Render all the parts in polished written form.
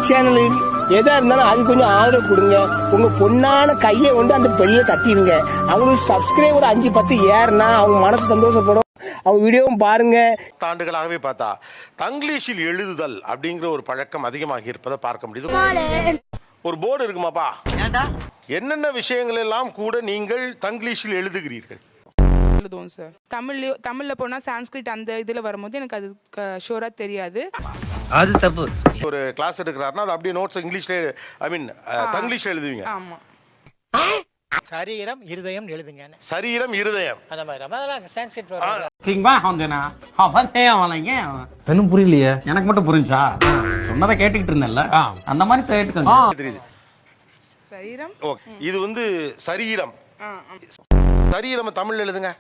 Channel எதா இருந்தாலும் அது கொஞ்சம் ஆதரவு கொடுங்க. உங்க பொண்ணான கையை கொண்டு அந்த பெண்ணில தட்டிடுங்க. அவங்களுக்கு சப்ஸ்கிரைபர் 5-10 ஏறுனா அவங்க மனசு சந்தோஷப்படும். அவங்க வீடியோவும் பாருங்க. ஆண்டுகளாகவே பார்த்தா தங்கிலீஷில் எழுதுதல் அப்படிங்கிற ஒரு பழக்கம் அதிகமாக இருப்பதை பார்க்க முடியுது. ஒரு போர்டு இருக்குமாப்பா, என்னென்ன விஷயங்கள் எல்லாம் கூட நீங்கள் தங்கிலீஷில் எழுதுகிறீர்கள்? எழுதுவோம் சார். தமிழ்ல போனா சான்ஸ்கிரிட் அந்த இதுல வரும்போது எனக்கு அது ஷூரா தெரியாது. அது தப்பு. ஒரு கிளாஸ் எடுக்கிறாருன்னா அது அப்படியே நோட்ஸ் இங்கிலீஷ்ல தங்கிலீஷ்ல எழுதுவீங்க. ஆமா. சரீரம் இருதயம் எழுதுங்க. சரீரம் இருதயம் அந்த மாதிரி அதெல்லாம் சான்ஸ்கிரிட் வரும். கிங்பா ஹோந்தனா அவனே அவளைங்க இன்னும் புரியலையே. எனக்கு மட்டும் புரிஞ்சா சொன்னதை கேட்டுக்கிட்டு இருந்தேன்ல அந்த மாதிரி கேட்டுக்கோங்க. தெரியுது. சரீரம். ஓகே, இது வந்து சரீரம். சரீரம் தமிழ்ல எழுதுங்க.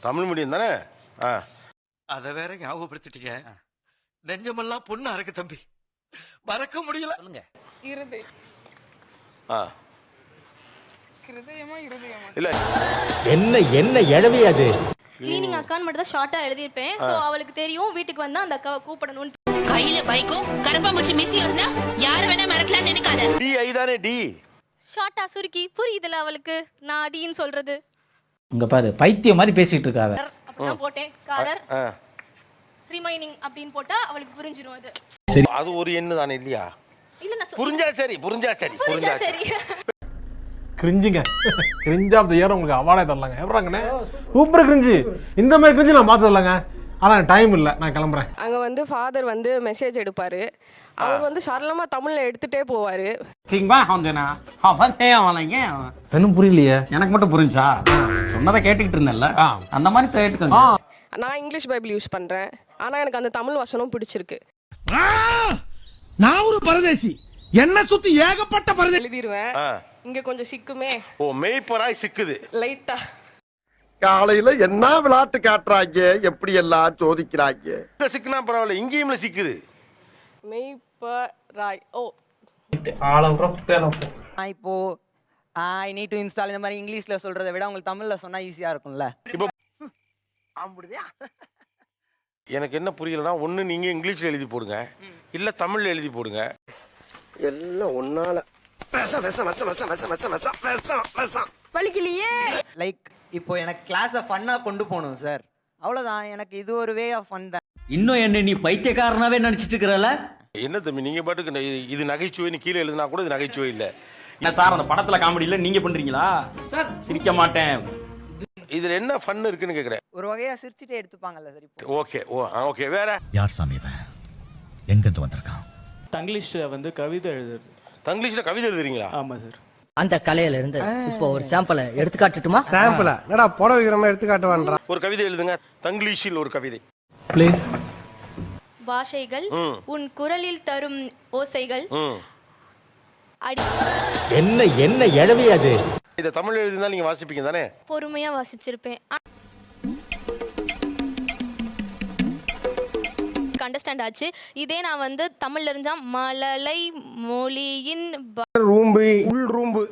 தமிழ் மீடியம் தானே? அத வேற ஞாபகப்படுத்திட்டீங்க. நெஞ்சமெல்லாம் பொண்ணு அறக்கு தம்பி, மறக்க முடியல. இருதயம். இல்ல என்ன எழவி அது? கிளீனிங் அக்கான்னு மட்டும் தான் ஷார்ட்டா எழுதிருப்பேன். சோ அவளுக்கு தெரியும் வீட்டுக்கு வந்தா அந்த அக்காவை கூப்பிடணும். கையில பைக்கும் கரப்பாம்பூச்சி மிஸ் இருந்தா யார வேணா மறக்கலாம்னு நினைக்காத. டி ஐ தானே டி. ஷார்ட்டா சுருக்கி புரியுதுல அவளுக்கு நான் டின்னு சொல்றது. இங்க பாரு, பைத்தியம் மாதிரி பேசிட்டு இருக்காத. அப்பதான் போட்டேன் காதர் ரிமைனிங் அப்படினு போட்டா அவளுக்கு புரிஞ்சிரும். அது சரி, அது ஒரு எண்ணு தானே இல்லையா? இல்ல நான் புரிஞ்சா சரி. கிரிஞ்சுங்க, கிரிஞ்ச் ஆஃப் தி இயர் உங்களுக்கு அவார்டே தரலாங்க. எப்பறாங்கண்ணே சூப்பர் கிரிஞ்சு. இந்த மாதிரி கிரிஞ்சு நான் பார்த்து தரலாங்க. ஆனால் டைம் இல்லை, நான் கிளம்புறேன். அங்க வந்து ஃபாதர் வந்து மெசேஜ் எடுப்பாரு. அவர் வந்து சரளமா தமிழ்ல எடுத்துட்டே போவாரு. கிங்பா ஹோந்தனா அவனே அவளைங்க இன்னும் புரியலையே. எனக்கு மட்டும் புரிஞ்சா சொன்னதை கேட்டுக்கிட்டு இருந்தேன்ல அந்த மாதிரி கேட்டுக்கோங்க. நான் இங்கிலீஷ் பைபிள் யூஸ் பண்றேன். ஆனா எனக்கு அந்த தமிழ் வசனம் பிடிச்சிருக்கு. நான் ஒரு பரதேசி, என்ன சுத்தி ஏகப்பட்ட பரதேசி எழுதிடுவேன். இங்க கொஞ்சம் சிக்குமே. ஓ, மேய்ப்பராய் சிக்குது லைட்டா. காலையில என்ன விளையாட்டு காட்டுறாங்க, எப்படி எல்லாம் சோதிக்கிறாங்க. சிக்குனா பரவாயில்ல, இங்கேயும் சிக்குது. மெய்ப்பராய். ஓ, இப்போ ஐ நீட் டு இன்ஸ்டால் இந்த மாதிரி இங்கிலீஷ்ல சொல்றதை விட உங்களுக்கு தமிழ்ல சொன்னா ஈஸியா இருக்கும்ல. இப்போ எனக்கு என்ன புரியலன்னா, ஒண்ணு நீங்க இங்கிலீஷ்ல எழுதி போடுங்க, இல்ல தமிழ்ல எழுதி போடுங்க. எல்லாம் ஒன்னால வலிக்கலையே. லைக் இப்போ எனக்கு கிளாஸை ஃபன்னா கொண்டு போகணும் சார், அவ்வளவுதான். எனக்கு இது ஒரு வே ஆஃப் ஃபன் தான். இன்னும் என்ன நீ பைத்தியக்காரனாவே நினைச்சிட்டு இருக்கறல? என்ன தம்பி நீங்க பாட்டுக்கு இது நகைச்சுவைன்னு கீழே எழுதினா கூட இது நகைச்சுவை இல்ல. என்ன சார் அந்த படத்துல காமெடி இல்ல நீங்க பண்றீங்களா சார்? சிரிக்க மாட்டேன். இதுல என்ன ஃபன் இருக்குன்னு கேக்குறேன். ஒரு வகையா சிரிச்சிட்டே எடுத்துப்பாங்கல்ல சார். இப்போ ஓகே ஓகே, வேற யார் சாமி இவன், எங்க இருந்து வந்திருக்கான்? தங்கிலீஷ்ல வந்து கவிதை எழுதுறது. தங்கிலீஷ்ல கவிதை எழுதுறீங்களா? ஆமா சார். அந்த கலையில இருந்து இப்போ ஒரு சாம்பிளை எடுத்து காட்டட்டுமா? சாம்பிளா என்னடா போட வைக்கிறோமா எடுத்து காட்டுவான்றா. ஒரு கவிதை எழுதுங்க, தங்கிலீஷில் ஒரு கவிதை. பாஷைகள் உன் குரலில் தரும் ஓசைகள். என்ன எழவி அது? இத தமிழ்ல எழுதினா நீங்க வாசிப்பீங்க தானே? பொறுமையா வாசிச்சிருப்பேன். அண்டர்ஸ்டாண்ட் ஆச்சு. இதே நான் வந்து தமிழ்ல இருந்தா மழலை மொழியின் ரூம்பு உள் ரூம்பு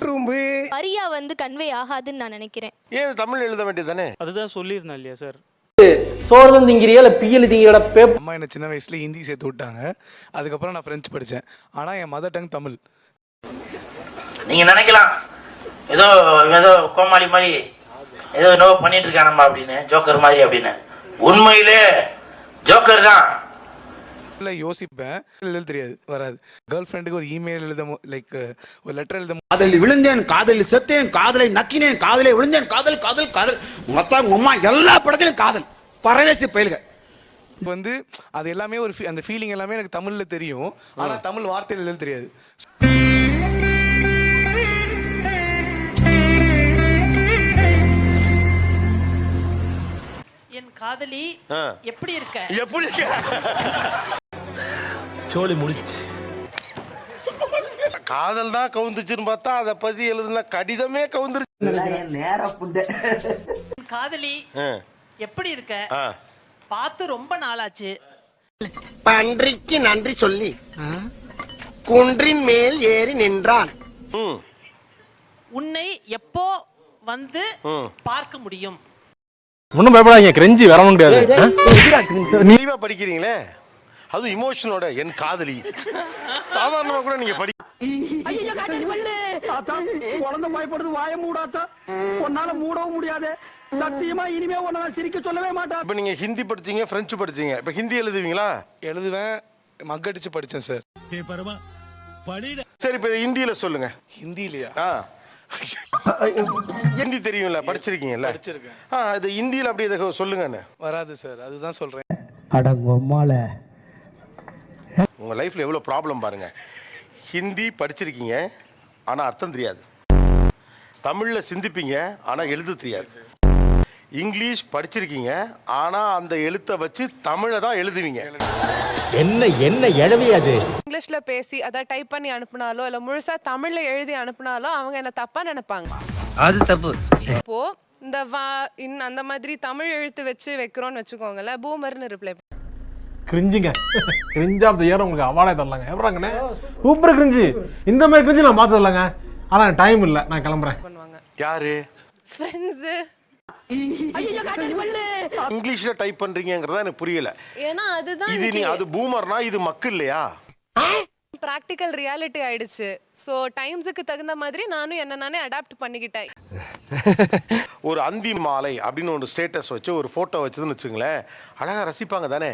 ரூம்பு சரியா வந்து கன்வே ஆகாதுன்னு நான் நினைக்கிறேன். ஏன் தமிழ்ல எழுத வேண்டியது தானே? அதுதான் சொல்லியிருந்தேன் இல்லையா சார். சோறுதான் திங்கிறியா இல்ல பியல் திங்கிற? அம்மா என்ன சின்ன வயசுல ஹிந்தி சேர்த்து விட்டாங்க. அதுக்கப்புறம் நான் பிரெஞ்சு படித்தேன். ஆனால் என் மதர் டங் தமிழ். நீங்க நினைக்கலாம் ஏதோ கோமாளி மாதிரி ஏதோ என்னவோ பண்ணிட்டு இருக்கானம்மா அப்படின்னு, ஜோக்கர் மாதிரி அப்படின்னு. உண்மையிலே ஜோக்கர் தான். இல்லை யோசிப்பேன், எழுத தெரியாது, வராது. கேர்ள் ஃப்ரெண்டுக்கு ஒரு இமெயில் எழுத, லைக் ஒரு லெட்டர் எழுத. காதலில் விழுந்தேன், காதலில் செத்தேன், காதலை நக்கினேன், காதலை விழுந்தேன், காதல் காதல் காதல் மொத்தம் உமா எல்லா படத்திலும் காதல் பரதேசி பயில்க. வந்து அது எல்லாமே ஒரு அந்த ஃபீலிங் எல்லாமே எனக்கு தமிழ்ல தெரியும். ஆனால் தமிழ் வார்த்தையில் எழுத தெரியாது. என் காதலி எப்படி இருக்க? எப்படி சோலி முடிச்சு காதல் தான் கவுந்துச்சுன்னு பார்த்தா அதை பத்தி எழுதுன கடிதமே கவுந்துருச்சு. காதலி எப்படி இருக்க? பார்த்து ரொம்ப நாளாச்சு. பன்றிக்கு நன்றி சொல்லி குன்றின் மேல் ஏறி நின்றான். உன்னை எப்போ வந்து பார்க்க முடியும்? ஒன்றும் பயப்படாதீங்க, கிரெஞ்சி வரவும் முடியாது. நீவா படிக்கிறீங்களே, அதுவும் இமோஷனோட என் காதலி சாதாரணமா கூட நீங்க படி. குழந்தை பயப்படுது வாய மூடாத்தா உன்னால மூடவும் முடியாது சத்தியமா இனிமே உன்னை சிரிக்க சொல்லவே மாட்டா. இப்ப நீங்க ஹிந்தி படிச்சீங்க, பிரெஞ்சு படிச்சீங்க, இப்ப ஹிந்தி எழுதுவீங்களா? எழுதுவேன், மக்கடிச்சு படித்தேன் சார். சரி, இப்ப ஹிந்தியில சொல்லுங்க. ஹிந்திலையா? ஹிந்தி தெரியும்ல, படிச்சிருக்கீங்கல்ல? படிச்சிருக்கேன். இது ஹிந்தியில அப்படியே இதை சொல்லுங்கன்னு. வராது சார், அதுதான் சொல்றேன். உங்க லைஃப்ல எவ்வளவு ப்ராப்ளம் பாருங்க. ஹிந்தி படிச்சிருக்கீங்க ஆனா அர்த்தம் தெரியாது. தமிழ்ல சிந்திப்பீங்க ஆனா எழுத தெரியாது. இங்கிலீஷ் படிச்சிருக்கீங்க ஆனா அந்த எழுத்தை வச்சு தமிழை தான் எழுதுவீங்க. என்ன எழவி அது? இங்கிலீஷ்ல பேசி அதை டைப் பண்ணி அனுப்புனாலோ இல்ல முழுசா தமிழ்ல எழுதி அனுப்புனாலோ அவங்க என்ன தப்பா நினைப்பாங்க. அது தப்பு. இப்போ இந்த அந்த மாதிரி தமிழ் எழுத்து வச்சு வைக்கிறோம்னு வச்சுக்கோங்களேன், பூமர்னு ரிப்ளை. கிரிஞ்சுங்க. கிரிஞ்ச் ஆஃப் த இயர் உங்களுக்கு அவார்டே தரலாங்க. எவ்வளோங்கண்ணே சூப்பர் கிரிஞ்சு. இந்த மாதிரி கிரிஞ்சு நான் பார்த்து வரலங்க. ஆனால் டைம் இல்லை, நான் கிளம்புறேன். பண்ணுவாங்க யாரு? ஃப்ரெண்ட்ஸ். இங்கிலீஷ்ல டைப் பண்றீங்கங்கறத எனக்கு புரியல. ஏன்னா அதுதான் இது நீ அது பூமர்னா இது மக்கு இல்லையா? பிராக்டிக்கல் ரியாலிட்டி ஆயிடுச்சு. சோ டைம்ஸ்க்கு தகுந்த மாதிரி நானும் என்ன நானே அடாப்ட் பண்ணிக்கிட்டேன். ஒரு அந்தி மாலை அப்படின்னு ஒரு ஸ்டேட்டஸ் வச்சு ஒரு போட்டோ வச்சதுன்னு வச்சுங்களேன், அழகா ரசிப்பாங்க தானே.